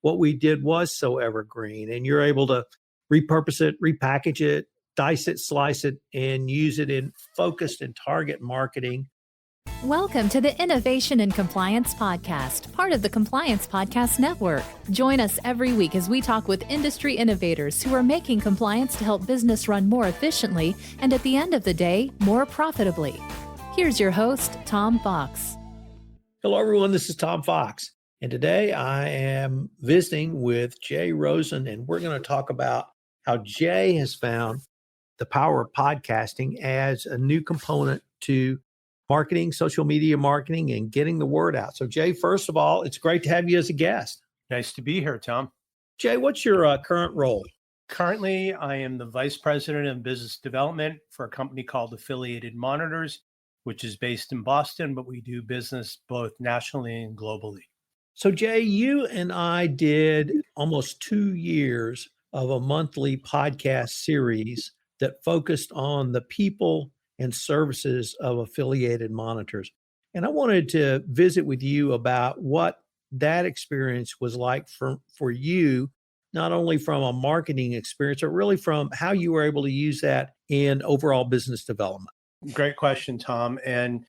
what we did was so evergreen, and you're able to repurpose it, repackage it, dice it, slice it, and use it in focused and target marketing. Welcome to the Innovation and Compliance Podcast, part of the Compliance Podcast Network. Join us every week as we talk with industry innovators who are making compliance to help business run more efficiently and, at the end of the day, more profitably. Here's your host, Tom Fox. Hello, everyone. This is Tom Fox, and today I am visiting with Jay Rosen, and we're going to talk about how Jay has found the power of podcasting as a new component to marketing, social media marketing, and getting the word out. So, Jay, first of all, it's great to have you as a guest. Nice to be here, Tom. Jay, what's your current role? Currently, I am the Vice President of Business Development for a company called Affiliated Monitors, which is based in Boston, but we do business both nationally and globally. So, Jay, you and I did almost 2 years of a monthly podcast series that focused on the people and services of affiliated monitors. And I wanted to visit with you about what that experience was like for you, not only from a marketing experience, but really from how you were able to use that in overall business development. Great question, Tom. And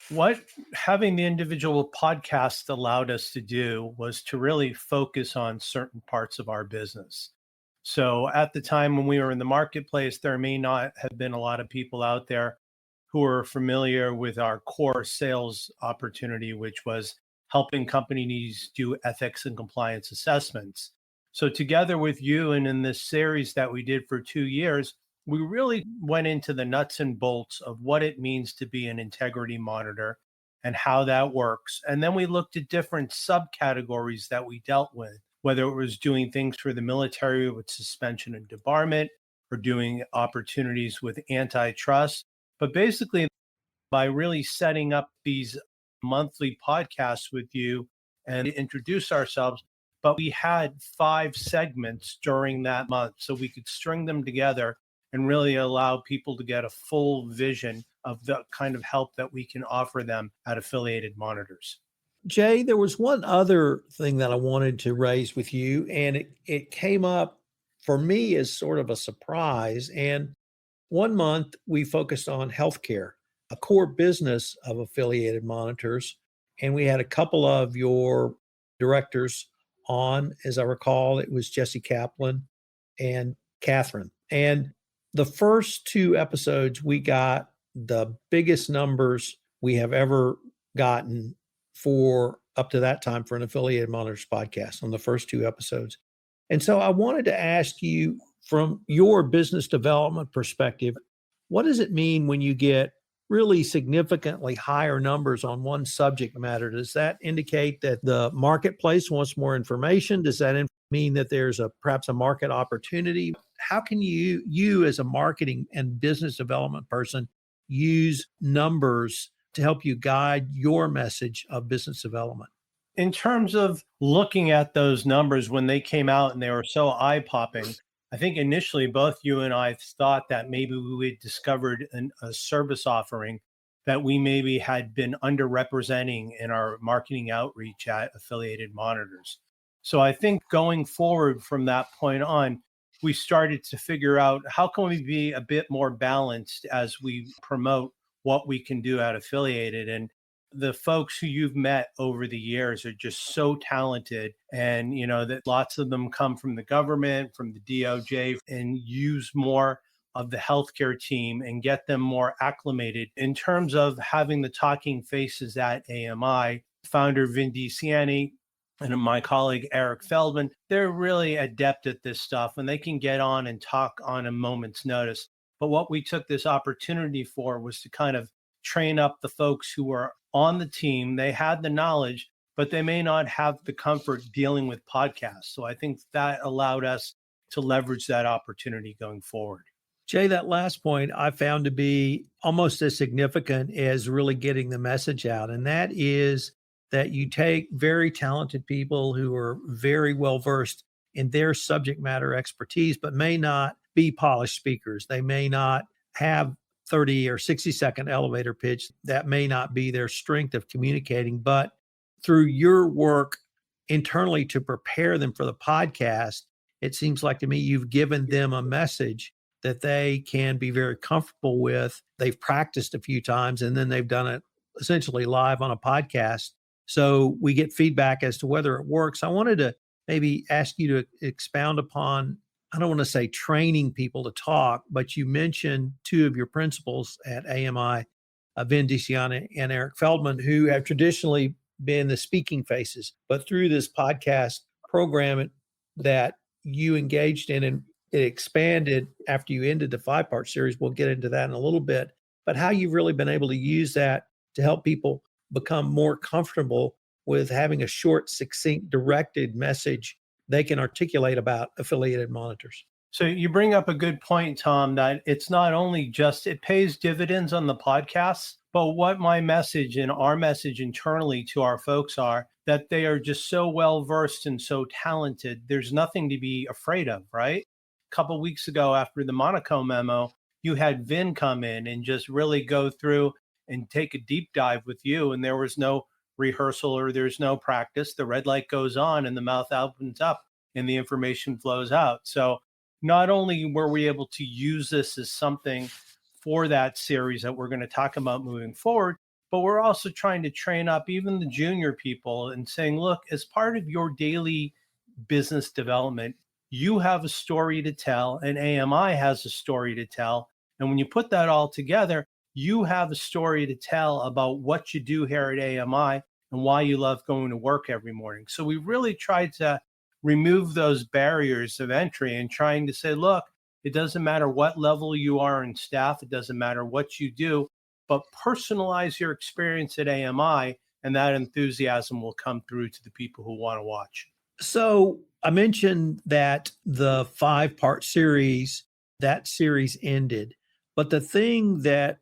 what having the individual podcast allowed us to do was to really focus on certain parts of our business. So at the time when we were in the marketplace, there may not have been a lot of people out there who are familiar with our core sales opportunity, which was helping companies do ethics and compliance assessments. So together with you and in this series that we did for 2 years, we really went into the nuts and bolts of what it means to be an integrity monitor and how that works. And then we looked at different subcategories that we dealt with, whether it was doing things for the military with suspension and debarment or doing opportunities with antitrust. But basically, by really setting up these monthly podcasts with you and introduce ourselves, but we had 5 segments during that month so we could string them together and really allow people to get a full vision of the kind of help that we can offer them at Affiliated Monitors. Jay, there was one other thing that I wanted to raise with you, and it came up for me as sort of a surprise. And one month we focused on healthcare, a core business of Affiliated Monitors. And we had a couple of your directors on. As I recall, it was Jesse Kaplan and Catherine. And the first 2 episodes, we got the biggest numbers we have ever gotten for up to that time for an Affiliated Monitors podcast on the first 2 episodes. And so I wanted to ask you, from your business development perspective, what does it mean when you get really significantly higher numbers on one subject matter? Does that indicate that the marketplace wants more information? Does that mean that there's perhaps a market opportunity? How can you as a marketing and business development person use numbers to help you guide your message of business development? In terms of looking at those numbers when they came out and they were so eye-popping, I think initially both you and I thought that maybe we had discovered a service offering that we maybe had been underrepresenting in our marketing outreach at Affiliated Monitors. So I think going forward from that point on, we started to figure out how can we be a bit more balanced as we promote what we can do at Affiliated. And the folks who you've met over the years are just so talented. And, you know, that lots of them come from the government, from the DOJ, and use more of the healthcare team and get them more acclimated in terms of having the talking faces at AMI. Founder Vin DiCiani and my colleague Eric Feldman, they're really adept at this stuff and they can get on and talk on a moment's notice. But what we took this opportunity for was to kind of train up the folks who were on the team. They had the knowledge, but they may not have the comfort dealing with podcasts. So I think that allowed us to leverage that opportunity going forward. Jay, that last point I found to be almost as significant as really getting the message out. And that is that you take very talented people who are very well versed in their subject matter expertise, but may not be polished speakers. They may not have 30 or 60-second elevator pitch. That may not be their strength of communicating, but through your work internally to prepare them for the podcast, it seems like to me you've given them a message that they can be very comfortable with. They've practiced a few times and then they've done it essentially live on a podcast. So we get feedback as to whether it works. I wanted to maybe ask you to expound upon, I don't want to say training people to talk, but you mentioned two of your principals at AMI, Vin DiCianna and Eric Feldman, who have traditionally been the speaking faces. But through this podcast program that you engaged in, and it expanded after you ended the 5-part series, we'll get into that in a little bit, but how you've really been able to use that to help people become more comfortable with having a short, succinct, directed message they can articulate about affiliated monitors. So you bring up a good point, Tom, that it's not only just, it pays dividends on the podcasts, but what my message and our message internally to our folks are that they are just so well versed and so talented. There's nothing to be afraid of, right? A couple of weeks ago after the Monaco memo, you had Vin come in and just really go through and take a deep dive with you. And there was no rehearsal or there's no practice. The red light goes on and the mouth opens up and the information flows out. So not only were we able to use this as something for that series that we're going to talk about moving forward, but we're also trying to train up even the junior people and saying, look, as part of your daily business development, you have a story to tell and AMI has a story to tell. And when you put that all together, you have a story to tell about what you do here at AMI and why you love going to work every morning. So we really tried to remove those barriers of entry and trying to say, look, it doesn't matter what level you are in staff. It doesn't matter what you do, but personalize your experience at AMI and that enthusiasm will come through to the people who want to watch. So I mentioned that the 5-part series, that series ended. But the thing that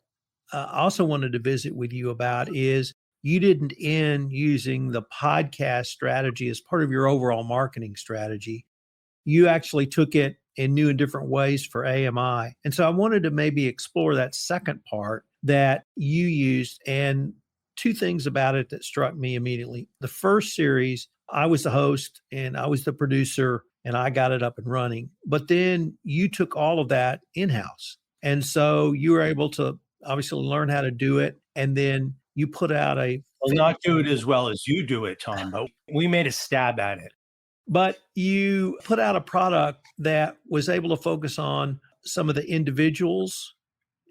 I also wanted to visit with you about is you didn't end using the podcast strategy as part of your overall marketing strategy. You actually took it in new and different ways for AMI. And so I wanted to maybe explore that second part that you used, and two things about it that struck me immediately. The first series, I was the host and I was the producer and I got it up and running. But then you took all of that in-house. And so you were able to obviously learn how to do it. And then you put out Well, not do it as well as you do it, Tom, but we made a stab at it. But you put out a product that was able to focus on some of the individuals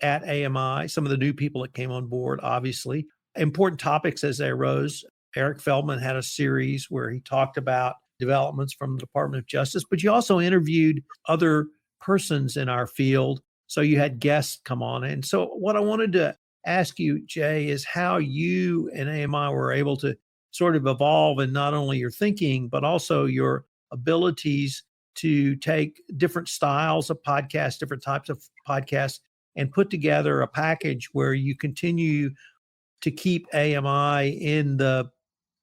at AMI, some of the new people that came on board, obviously, important topics as they arose. Eric Feldman had a series where he talked about developments from the Department of Justice, but you also interviewed other persons in our field. So you had guests come on. And so what I wanted to ask you, Jay, is how you and AMI were able to sort of evolve in not only your thinking, but also your abilities to take different styles of podcasts, different types of podcasts, and put together a package where you continue to keep AMI in the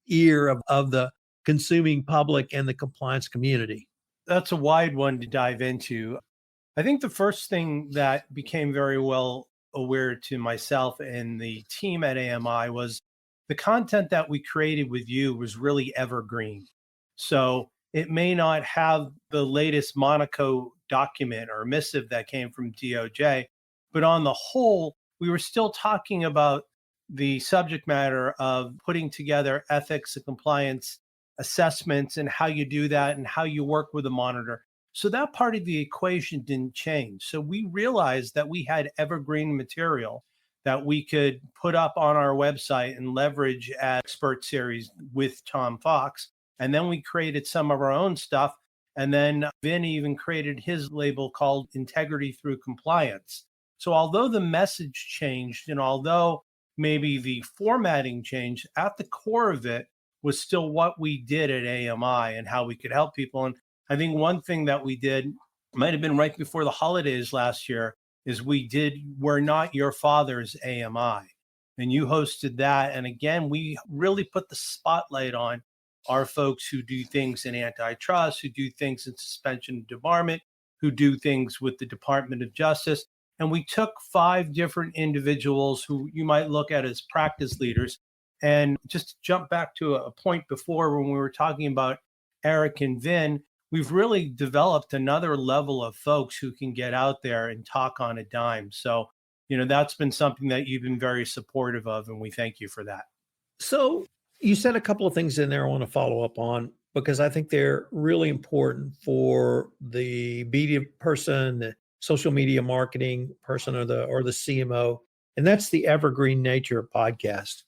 ear of the consuming public and the compliance community. That's a wide one to dive into. I think the first thing that became very well aware to myself and the team at AMI was the content that we created with you was really evergreen. So it may not have the latest Monaco document or missive that came from DOJ, but on the whole, we were still talking about the subject matter of putting together ethics and compliance assessments and how you do that and how you work with a monitor. So that part of the equation didn't change. So we realized that we had evergreen material that we could put up on our website and leverage as expert series with Tom Fox. And then we created some of our own stuff. And then Vin even created his label called Integrity Through Compliance. So although the message changed and although maybe the formatting changed, at the core of it was still what we did at AMI and how we could help people. And I think one thing that we did might have been right before the holidays last year is we did We're Not Your Father's AMI. And you hosted that. And again, we really put the spotlight on our folks who do things in antitrust, who do things in suspension and debarment, who do things with the Department of Justice. And we took 5 different individuals who you might look at as practice leaders, And just to jump back to a point before when we were talking about Eric and Vin, we've really developed another level of folks who can get out there and talk on a dime. So, that's been something that you've been very supportive of, and we thank you for that. So you said a couple of things in there I want to follow up on because I think they're really important for the media person, the social media marketing person, or the CMO, and that's the evergreen nature of podcast.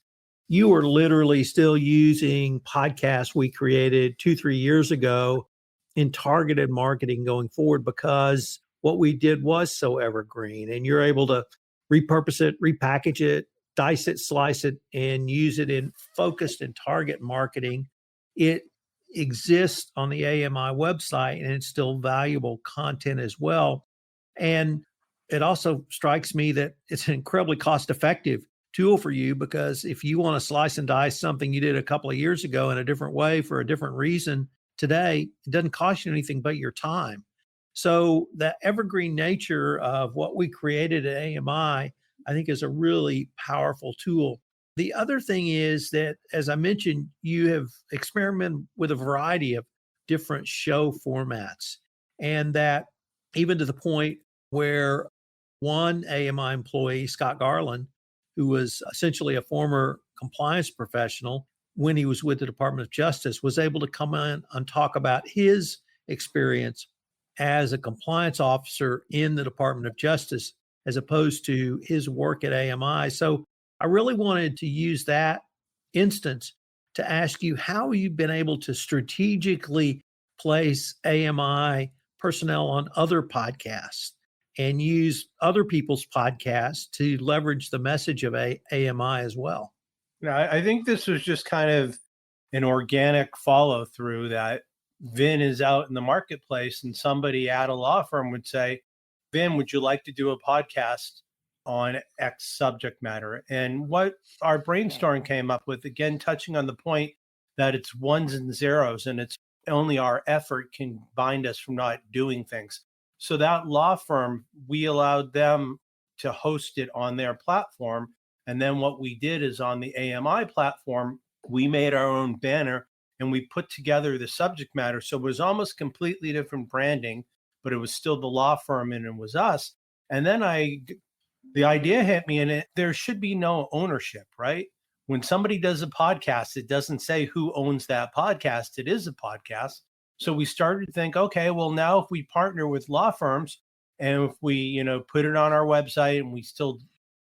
You are literally still using podcasts we created 2-3 years ago in targeted marketing going forward because what we did was so evergreen, and you're able to repurpose it, repackage it, dice it, slice it, and use it in focused and target marketing. It exists on the AMI website and it's still valuable content as well. And it also strikes me that it's an incredibly cost effective tool for you because if you want to slice and dice something you did a couple of years ago in a different way for a different reason today, it doesn't cost you anything but your time. So the evergreen nature of what we created at AMI, I think is a really powerful tool. The other thing is that, as I mentioned, you have experimented with a variety of different show formats, and that even to the point where one AMI employee, Scott Garland, who was essentially a former compliance professional when he was with the Department of Justice, was able to come in and talk about his experience as a compliance officer in the Department of Justice as opposed to his work at AMI. So I really wanted to use that instance to ask you how you've been able to strategically place AMI personnel on other podcasts and use other people's podcasts to leverage the message of AMI as well. I think this was just kind of an organic follow through that Vin is out in the marketplace and somebody at a law firm would say, Vin, would you like to do a podcast on X subject matter? And what our brainstorm came up with, again, touching on the point that it's ones and zeros and it's only our effort can bind us from not doing things. So that law firm, we allowed them to host it on their platform. And then what we did is on the AMI platform, we made our own banner and we put together the subject matter. So it was almost completely different branding, but it was still the law firm and it was us. And then the idea hit me, and there should be no ownership, right? When somebody does a podcast, it doesn't say who owns that podcast. It is a podcast. So we started to think, okay, well, now if we partner with law firms and if we, put it on our website and we still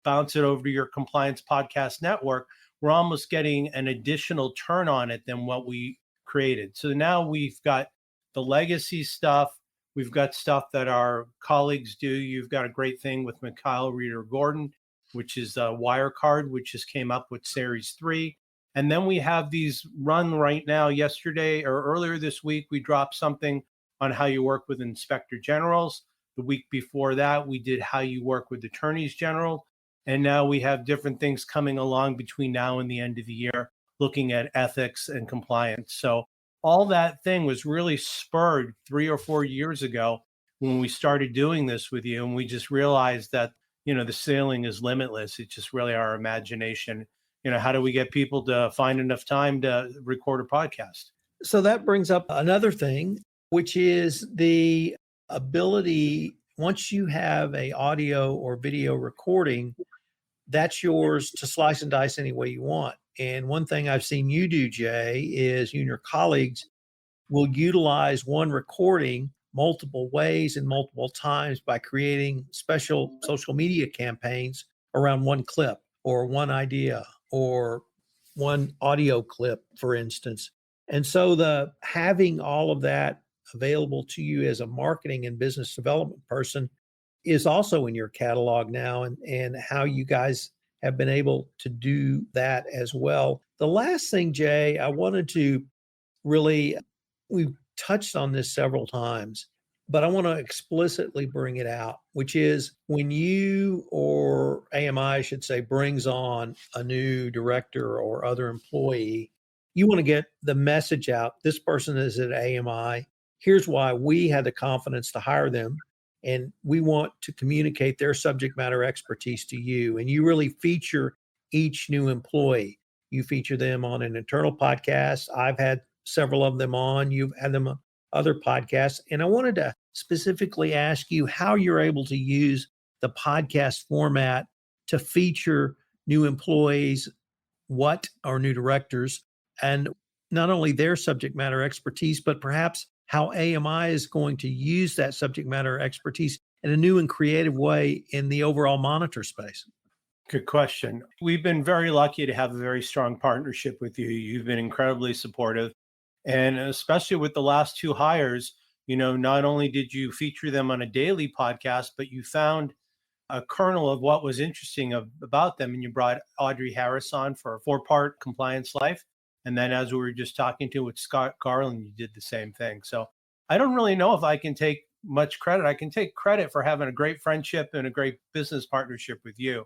bounce it over to your compliance podcast network, we're almost getting an additional turn on it than what we created. So now we've got the legacy stuff. We've got stuff that our colleagues do. You've got a great thing with Mikhail Reader Gordon, which is Wirecard, which just came up with Series 3. And then we have these run right now. Yesterday or earlier this week, we dropped something on how you work with inspector generals. The week before that, we did how you work with attorneys general. And now we have different things coming along between now and the end of the year, looking at ethics and compliance. So all that thing was really spurred 3 or 4 years ago when we started doing this with you. And we just realized that, the ceiling is limitless. It's just really our imagination. How do we get people to find enough time to record a podcast? So that brings up another thing, which is the ability, once you have a audio or video recording, that's yours to slice and dice any way you want. And one thing I've seen you do, Jay, is you and your colleagues will utilize one recording multiple ways and multiple times by creating special social media campaigns around one clip or one idea or one audio clip, for instance. And so the having all of that available to you as a marketing and business development person is also in your catalog now, and how you guys have been able to do that as well. The last thing, Jay, I wanted to really, we've touched on this several times, but I want to explicitly bring it out, which is when you, or AMI, I should say, brings on a new director or other employee, you want to get the message out. This person is at AMI. Here's why we had the confidence to hire them. And we want to communicate their subject matter expertise to you. And you really feature each new employee. You feature them on an internal podcast. I've had several of them on. You've had them on other podcasts. And I wanted to specifically ask you how you're able to use the podcast format to feature new employees, what are new directors, and not only their subject matter expertise, but perhaps how AMI is going to use that subject matter expertise in a new and creative way in the overall monitor space. Good question. We've been very lucky to have a very strong partnership with you. You've been incredibly supportive. And especially with the last two hires, not only did you feature them on a daily podcast, but you found a kernel of what was interesting about them. And you brought Audrey Harris on for a 4-part compliance life. And then as we were just talking to with Scott Garland, you did the same thing. So I don't really know if I can take much credit. I can take credit for having a great friendship and a great business partnership with you.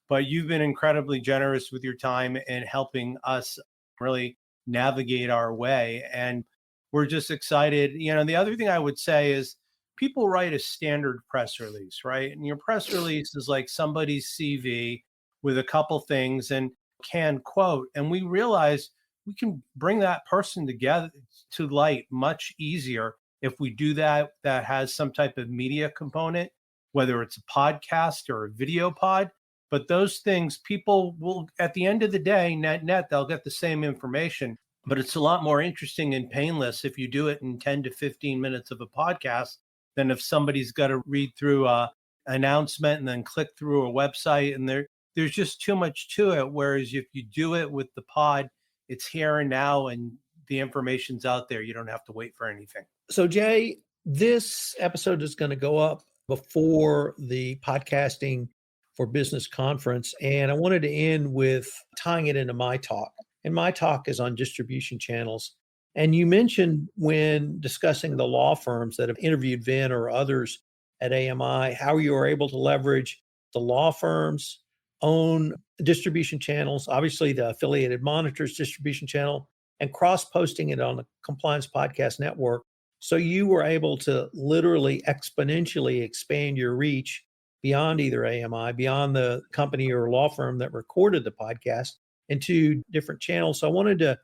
But you've been incredibly generous with your time and helping us really navigate our way. And we're just excited. The other thing I would say is people write a standard press release, right? And your press release is like somebody's CV with a couple things and can quote. And we realize we can bring that person together to light much easier if we do that has some type of media component, whether it's a podcast or a video pod. But those things, people will, at the end of the day, net, they'll get the same information. But it's a lot more interesting and painless if you do it in 10 to 15 minutes of a podcast than if somebody's got to read through a announcement and then click through a website. And there's just too much to it. Whereas if you do it with the pod, it's here and now and the information's out there. You don't have to wait for anything. So, Jay, this episode is going to go up before the Podcasting for Business conference. And I wanted to end with tying it into my talk. And my talk is on distribution channels. And you mentioned when discussing the law firms that have interviewed Vin or others at AMI, how you are able to leverage the law firms' own distribution channels, obviously the Affiliated Monitors distribution channel, and cross-posting it on the Compliance Podcast Network. So you were able to literally exponentially expand your reach beyond either AMI, beyond the company or law firm that recorded the podcast into different channels. So I wanted to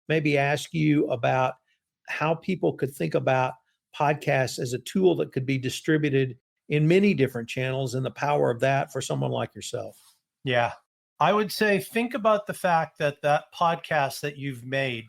maybe ask you about how people could think about podcasts as a tool that could be distributed in many different channels and the power of that for someone like yourself. Yeah. I would say think about the fact that podcast that you've made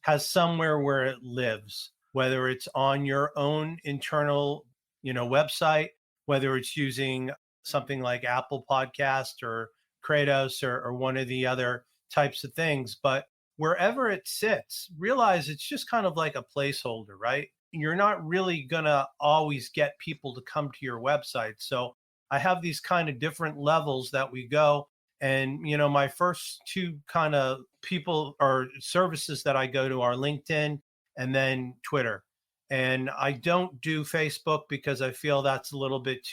has somewhere where it lives, whether it's on your own internal, website, whether it's using something like Apple Podcast or Kratos or one of the other types of things. But wherever it sits, realize it's just kind of like a placeholder, right? You're not really going to always get people to come to your website. So I have these kind of different levels that we go. And, my first two kind of people or services that I go to are LinkedIn and then Twitter. And I don't do Facebook because I feel that's a little bit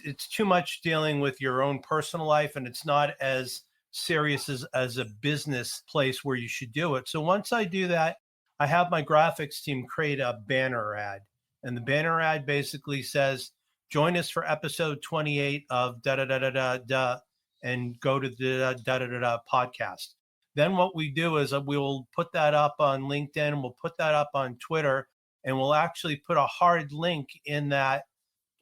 it's too much dealing with your own personal life. And it's not as serious as a business place where you should do it. So once I do that, I have my graphics team create a banner ad. And the banner ad basically says, join us for episode 28 of da-da-da-da-da-da, and go to the da-da-da-da podcast. Then what we do is we will put that up on LinkedIn, we'll put that up on Twitter, and we'll actually put a hard link in that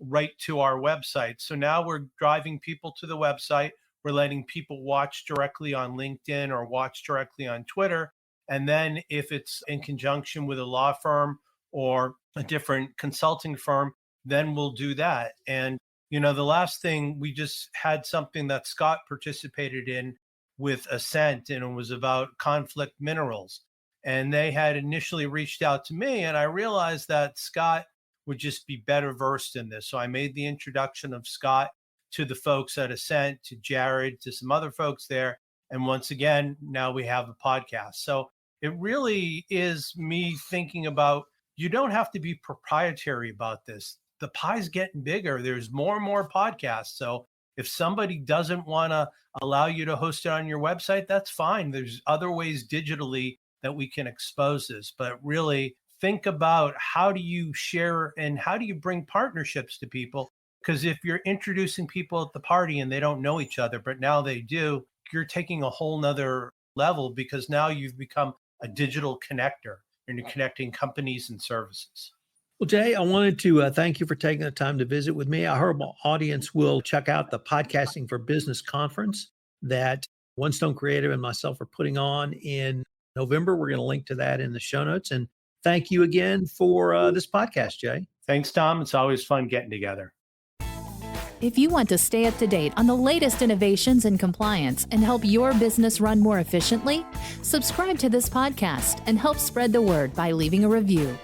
right to our website. So now we're driving people to the website. We're letting people watch directly on LinkedIn or watch directly on Twitter. And then if it's in conjunction with a law firm or a different consulting firm, then we'll do that. And, the last thing, we just had something that Scott participated in with Ascent, and it was about conflict minerals. And they had initially reached out to me, and I realized that Scott would just be better versed in this. So I made the introduction of Scott to the folks at Ascent, to Jared, to some other folks there. And once again, now we have a podcast. So it really is me thinking about, you don't have to be proprietary about this. The pie's getting bigger. There's more and more podcasts. So if somebody doesn't want to allow you to host it on your website, that's fine. There's other ways digitally that we can expose this. But really think about, how do you share and how do you bring partnerships to people? Because if you're introducing people at the party and they don't know each other, but now they do, you're taking a whole nother level because now you've become a digital connector and you're connecting companies and services. Well, Jay, I wanted to thank you for taking the time to visit with me. I hope my audience will check out the Podcasting for Business conference that One Stone Creative and myself are putting on in November. We're going to link to that in the show notes. And thank you again for this podcast, Jay. Thanks, Tom. It's always fun getting together. If you want to stay up to date on the latest innovations in compliance and help your business run more efficiently, subscribe to this podcast and help spread the word by leaving a review.